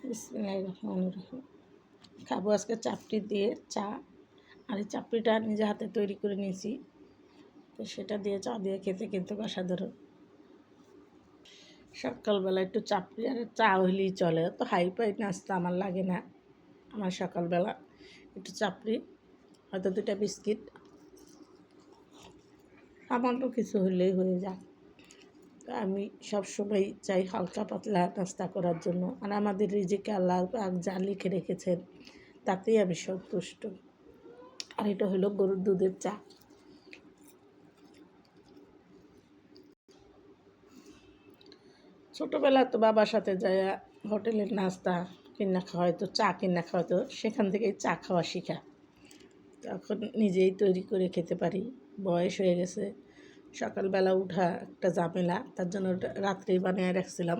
বিসমিল্লাহির রহমানির রহিম। খাবো আজকে চাপড়ি দিয়ে চা। আর এই চাপড়িটা নিজে হাতে তৈরি করে নিয়েছি, তো সেটা দিয়ে চা দিয়ে খেতে কিন্তু অসাধারণ। সকালবেলা একটু চাপড়ি আর চা হইলেই চলে, তো হাই ফাই নাস্তা আমার লাগে না। আমার সকালবেলা একটু চাপড়ি, হয়তো 2টা বিস্কিট, আমারও কিছু হলেই হয়ে যায়। আমি সবসময় চাই হালকা পাতলা নাস্তা করার জন্য, আর আমাদের রিজিকে আল্লাহ পাক যা লিখে রেখেছেন তাতেই আমি সন্তুষ্ট। আর এটা হলো গরুর দুধের চা। ছোটোবেলা তো বাবার সাথে যায় হোটেলের নাস্তা কিনা খাওয়া হয়তো, চা কিনা খাওয়া হতো, সেখান থেকেই চা খাওয়া শেখা। তখন নিজেই তৈরি করে খেতে পারি, বয়স হয়ে গেছে। সকালবেলা উঠা একটা ঝামেলা, তার জন্য রাত্রেই বানিয়ে রাখছিলাম,